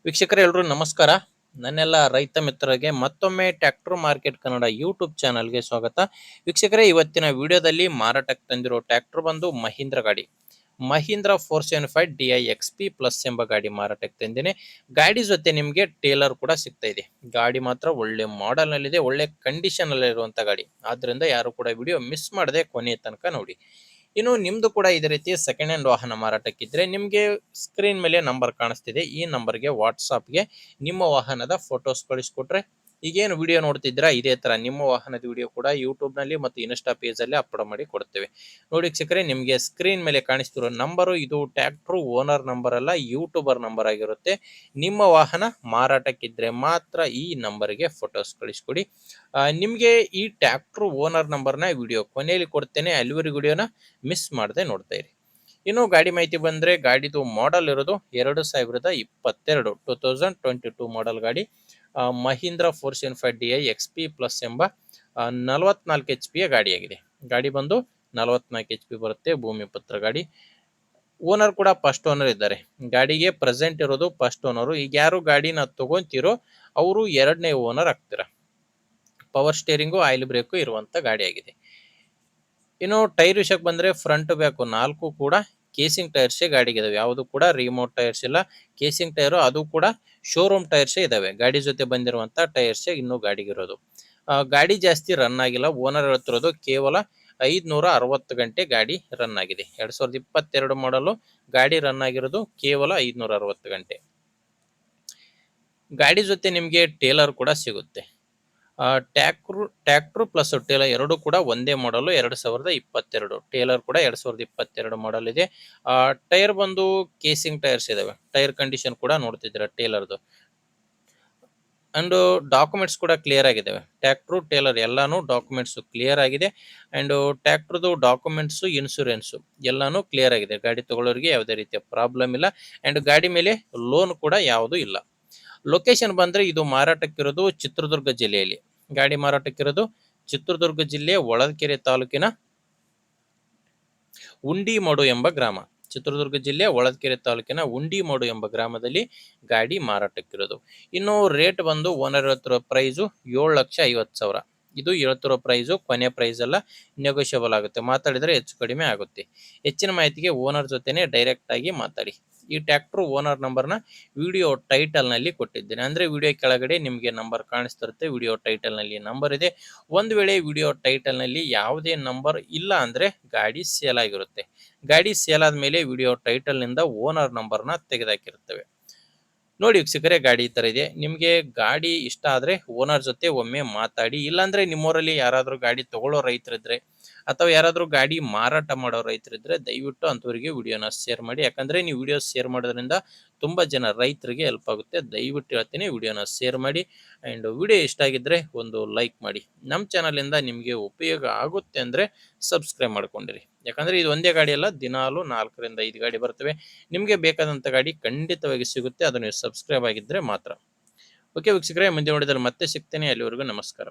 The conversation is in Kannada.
ವೀಕ್ಷಕರೇ ಎಲ್ರೂ ನಮಸ್ಕಾರ. ನನ್ನೆಲ್ಲ ರೈತ ಮಿತ್ರರಿಗೆ ಮತ್ತೊಮ್ಮೆ ಟ್ರ್ಯಾಕ್ಟರ್ ಮಾರ್ಕೆಟ್ ಕನ್ನಡ ಯೂಟ್ಯೂಬ್ ಚಾನಲ್ಗೆ ಸ್ವಾಗತ. ವೀಕ್ಷಕರೇ ಇವತ್ತಿನ ವಿಡಿಯೋದಲ್ಲಿ ಮಾರಾಟಕ್ಕೆ ತಂದಿರೋ ಟ್ರ್ಯಾಕ್ಟರ್ ಬಂದು ಮಹೀಂದ್ರ ಗಾಡಿ. ಮಹೀಂದ್ರ 475 DI XP ಪ್ಲಸ್ ಎಂಬ ಗಾಡಿ ಮಾರಾಟಕ್ಕೆ ತಂದಿನಿ. ಗಾಡಿ ಜೊತೆ ನಿಮಗೆ ಟೇಲರ್ ಕೂಡ ಸಿಗ್ತಾ ಇದೆ. ಗಾಡಿ ಮಾತ್ರ ಒಳ್ಳೆ ಮಾಡೆಲ್ ನಲ್ಲಿದೆ, ಒಳ್ಳೆ ಕಂಡೀಷನ್ ಅಲ್ಲಿ ಇರುವಂತ ಗಾಡಿ. ಆದ್ರಿಂದ ಯಾರು ಕೂಡ ವಿಡಿಯೋ ಮಿಸ್ ಮಾಡದೆ ಕೊನೆಯ ತನಕ ನೋಡಿ. ಇನ್ನು ನಿಮ್ದು ಕೂಡ ಇದೇ ರೀತಿ ಸೆಕೆಂಡ್ ಹ್ಯಾಂಡ್ ವಾಹನ ಮಾರಾಟಕ್ಕಿದ್ರೆ ನಿಮಗೆ ಸ್ಕ್ರೀನ್ ಮೇಲೆ ನಂಬರ್ ಕಾಣಿಸ್ತಿದೆ. ಈ ನಂಬರ್ಗೆ ವಾಟ್ಸಾಪ್ಗೆ ನಿಮ್ಮ ವಾಹನದ ಫೋಟೋಸ್ ಕಳಿಸ್ಕೊಟ್ರೆ ಈಗೇನು ವಿಡಿಯೋ ನೋಡ್ತಿದ್ದೀರಾ ಇದೇ ತರ ನಿಮ್ಮ ವಾಹನದ ವಿಡಿಯೋ ಕೂಡ ಯೂಟ್ಯೂಬ್ ನಲ್ಲಿ ಮತ್ತು ಇನ್ಸ್ಟಾ ಪೇಜ್ ಅಲ್ಲಿ ಅಪ್ಲೋಡ್ ಮಾಡಿ ಕೊಡ್ತೇವೆ. ನೋಡಿ ವೀಕ್ಷಕರೇ, ನಿಮಗೆ ಸ್ಕ್ರೀನ್ ಮೇಲೆ ಕಾಣಿಸ್ತಿರೋ ನಂಬರು ಇದು ಟ್ರ್ಯಾಕ್ಟರ್ ಓನರ್ ನಂಬರ್ ಅಲ್ಲ, ಯೂಟ್ಯೂಬರ್ ನಂಬರ್ ಆಗಿರುತ್ತೆ. ನಿಮ್ಮ ವಾಹನ ಮಾರಾಟಕ್ಕಿದ್ರೆ ಮಾತ್ರ ಈ ನಂಬರ್ಗೆ ಫೋಟೋಸ್ ಕಳಿಸ್ಕೊಡಿ. ನಿಮಗೆ ಈ ಟ್ರ್ಯಾಕ್ಟರ್ ಓನರ್ ನಂಬರ್ನ ವಿಡಿಯೋ ಕೊನೆಯಲ್ಲಿ ಕೊಡ್ತೇನೆ. ಅಲ್ಲಿವರೆಗೂ ವಿಡಿಯೋನ ಮಿಸ್ ಮಾಡದೆ ನೋಡ್ತಾ ಇರಿ. ಇನ್ನು ಗಾಡಿ ಮಾಹಿತಿ ಬಂದ್ರೆ ಗಾಡಿದು ಮಾಡೆಲ್ ಇರೋದು 2022 2022 ಮಾಡೆಲ್ ಗಾಡಿ. ಮಹೀಂದ್ರ 475 DI XP ಪ್ಲಸ್ ಎಂಬ 44 HP ಯ ಗಾಡಿಯಾಗಿದೆ. ಗಾಡಿ ಬಂದು 44 HP ಬರುತ್ತೆ, ಭೂಮಿ ಪತ್ರ ಗಾಡಿ. ಓನರ್ ಕೂಡ ಫಸ್ಟ್ ಓನರ್ ಇದ್ದಾರೆ. ಗಾಡಿಗೆ ಪ್ರೆಸೆಂಟ್ ಇರೋದು ಫಸ್ಟ್ ಓನರ್. ಈಗ ಯಾರು ಗಾಡಿನ ತಗೊಂತಿರೋ ಅವರು ಎರಡನೇ ಓನರ್ ಆಗ್ತೀರಾ. ಪವರ್ ಸ್ಟೇರಿಂಗು ಆಯಿಲ್ ಬ್ರೇಕು ಇರುವಂತ ಗಾಡಿ ಆಗಿದೆ. ಇನ್ನು ಟೈರ್ ವಿಷಯಕ್ಕೆ ಬಂದ್ರೆ ಫ್ರಂಟ್ ಬ್ಯಾಕ್ ನಾಲ್ಕು ಕೂಡ ಕೇಸಿಂಗ್ ಟೈರ್ಸ್ ಗಾಡಿಗೆ ಇದಾವೆ. ಯಾವುದು ಕೂಡ ರಿಮೋಟ್ ಟೈರ್ಸ್ ಇಲ್ಲ, ಕೇಸಿಂಗ್ ಟೈರ್ ಅದು ಕೂಡ ಶೋರೂಮ್ ಟೈರ್ಸ್ ಇದಾವೆ. ಗಾಡಿ ಜೊತೆ ಬಂದಿರುವಂತ ಟೈರ್ಸ್ ಇನ್ನು ಗಾಡಿಗಿರೋದು. ಗಾಡಿ ಜಾಸ್ತಿ ರನ್ ಆಗಿಲ್ಲ. ಓನರ್ ಹೇಳ್ತಿರೋದು ಕೇವಲ 560 ಗಂಟೆ ಗಾಡಿ ರನ್ ಆಗಿದೆ. 2022 ಮಾಡಲು ಗಾಡಿ ರನ್ ಆಗಿರೋದು ಕೇವಲ 560 ಗಂಟೆ. ಗಾಡಿ ಜೊತೆ ನಿಮ್ಗೆ ಟೇಲರ್ ಕೂಡ ಸಿಗುತ್ತೆ. ಟ್ರ್ಯಾಕ್ಟರ್ ಪ್ಲಸ್ ಟೇಲರ್ ಎರಡು ಕೂಡ ಒಂದೇ ಮಾಡಲು 2022. ಟೇಲರ್ ಕೂಡ 2022 ಮಾಡಲ್ ಇದೆ. ಟೈರ್ ಬಂದು ಕೇಸಿಂಗ್ ಟೈರ್ಸ್ ಇದಾವೆ. ಟೈರ್ ಕಂಡೀಷನ್ ಕೂಡ ನೋಡ್ತಿದ್ದೀರಾ ಟೇಲರ್ದು. ಅಂಡ್ ಡಾಕ್ಯುಮೆಂಟ್ಸ್ ಕೂಡ ಕ್ಲಿಯರ್ ಆಗಿದ್ದಾವೆ. ಟ್ರ್ಯಾಕ್ಟರ್ ಟೇಲರ್ ಎಲ್ಲಾನು ಡಾಕ್ಯುಮೆಂಟ್ಸ್ ಕ್ಲಿಯರ್ ಆಗಿದೆ. ಅಂಡ್ ಟ್ರ್ಯಾಕ್ಟರ್ದು ಡಾಕ್ಯುಮೆಂಟ್ಸ್ ಇನ್ಶೂರೆನ್ಸ್ ಎಲ್ಲಾನು ಕ್ಲಿಯರ್ ಆಗಿದೆ. ಗಾಡಿ ತಗೊಳ್ಳೋರಿಗೆ ಯಾವುದೇ ರೀತಿಯ ಪ್ರಾಬ್ಲಮ್ ಇಲ್ಲ. ಅಂಡ್ ಗಾಡಿ ಮೇಲೆ ಲೋನ್ ಕೂಡ ಯಾವುದು ಇಲ್ಲ. ಲೊಕೇಶನ್ ಬಂದ್ರೆ ಇದು ಮಾರಾಟಕ್ಕಿರೋದು ಚಿತ್ರದುರ್ಗ ಜಿಲ್ಲೆಯಲ್ಲಿ. ಗಾಡಿ ಮಾರಾಟಕ್ಕಿರೋದು ಚಿತ್ರದುರ್ಗ ಜಿಲ್ಲೆಯ ಹೊಳಲ್ಕೆರೆ ತಾಲೂಕಿನ ಉಂಡಿಮಡು ಎಂಬ ಗ್ರಾಮ. ಚಿತ್ರದುರ್ಗ ಜಿಲ್ಲೆಯ ಹೊಳಲ್ಕೆರೆ ತಾಲೂಕಿನ ಉಂಡಿಮಡು ಎಂಬ ಗ್ರಾಮದಲ್ಲಿ ಗಾಡಿ ಮಾರಾಟಕ್ಕಿರೋದು. ಇನ್ನು ರೇಟ್ ಬಂದು ಓನರ್ ಹೇಳ್ತಿರೋ ಪ್ರೈಸು 7,50,000. ಇದು ಹೇಳ್ತಿರೋ ಪ್ರೈಸು ಕೊನೆ ಪ್ರೈಸ್ ಅಲ್ಲ, ನೆಗೋಷಿಯಬಲ್ ಆಗುತ್ತೆ. ಮಾತಾಡಿದ್ರೆ ಹೆಚ್ಚು ಕಡಿಮೆ ಆಗುತ್ತೆ. ಹೆಚ್ಚಿನ ಮಾಹಿತಿಗೆ ಓನರ್ ಜೊತೆನೆ ಡೈರೆಕ್ಟ್ ಆಗಿ ಮಾತಾಡಿ. ಈ ಟ್ರ್ಯಾಕ್ಟರ್ ಓನರ್ ನಂಬರ್ನ ವಿಡಿಯೋ ಟೈಟಲ್ ನಲ್ಲಿ ಕೊಟ್ಟಿದ್ದೇನೆ. ಅಂದ್ರೆ ವಿಡಿಯೋ ಕೆಳಗಡೆ ನಿಮಗೆ ನಂಬರ್ ಕಾಣಿಸ್ತಿರುತ್ತೆ. ವಿಡಿಯೋ ಟೈಟಲ್ ನಲ್ಲಿ ನಂಬರ್ ಇದೆ. ಒಂದು ವೇಳೆ ವಿಡಿಯೋ ಟೈಟಲ್ ನಲ್ಲಿ ಯಾವುದೇ ನಂಬರ್ ಇಲ್ಲ ಅಂದ್ರೆ ಗಾಡಿ ಸೇಲ್ ಆಗಿರುತ್ತೆ. ಗಾಡಿ ಸೇಲ್ ಆದ್ಮೇಲೆ ವಿಡಿಯೋ ಟೈಟಲ್ ನಿಂದ ಓನರ್ ನಂಬರ್ನ ತೆಗೆದಾಕಿರುತ್ತವೆ. ನೋಡಿ ವೀಕ್ಷಕರೇ, ಗಾಡಿ ಈ ತರ ಇದೆ. ನಿಮ್ಗೆ ಗಾಡಿ ಇಷ್ಟ ಆದ್ರೆ ಓನರ್ ಜೊತೆ ಒಮ್ಮೆ ಮಾತಾಡಿ. ಇಲ್ಲಾಂದ್ರೆ ನಿಮ್ಮೂರಲ್ಲಿ ಯಾರಾದ್ರೂ ಗಾಡಿ ತಗೊಳ್ಳೋ ರೈತರಿದ್ರೆ ಅಥವಾ ಯಾರಾದ್ರೂ ಗಾಡಿ ಮಾರಾಟ ಮಾಡೋ ರೈತರಿದ್ರೆ ದಯವಿಟ್ಟು ಅಂತವರಿಗೆ ವಿಡಿಯೋನ ಶೇರ್ ಮಾಡಿ. ಯಾಕಂದ್ರೆ ನೀವು ವಿಡಿಯೋ ಶೇರ್ ಮಾಡೋದ್ರಿಂದ ತುಂಬಾ ಜನ ರೈತರಿಗೆ ಹೆಲ್ಪ್ ಆಗುತ್ತೆ. ದಯವಿಟ್ಟು ಹೇಳ್ತೀನಿ, ವಿಡಿಯೋನ ಶೇರ್ ಮಾಡಿ. ಅಂಡ್ ವಿಡಿಯೋ ಇಷ್ಟ ಆಗಿದ್ರೆ ಒಂದು ಲೈಕ್ ಮಾಡಿ. ನಮ್ಮ ಚಾನಲ್ ಇಂದ ನಿಮ್ಗೆ ಉಪಯೋಗ ಆಗುತ್ತೆ ಅಂದ್ರೆ ಸಬ್ಸ್ಕ್ರೈಬ್ ಮಾಡ್ಕೊಂಡಿರಿ. ಯಾಕಂದ್ರೆ ಇದು ಒಂದೇ ಗಾಡಿ ಅಲ್ಲ, ದಿನಾಲು 4 ರಿಂದ 5 ಗಾಡಿ ಬರ್ತವೆ. ನಿಮ್ಗೆ ಬೇಕಾದಂತ ಗಾಡಿ ಖಂಡಿತವಾಗಿ ಸಿಗುತ್ತೆ. ಅದು ನೀವು ಸಬ್ಸ್ಕ್ರೈಬ್ ಆಗಿದ್ರೆ ಮಾತ್ರ. ಓಕೆ ವೀಕ್ಷಕರೇ, ಮುಂದೆ ನೋಡಿದ್ರೆ ಮತ್ತೆ ಸಿಗ್ತೇನೆ. ಅಲ್ಲಿವರೆಗೂ ನಮಸ್ಕಾರ.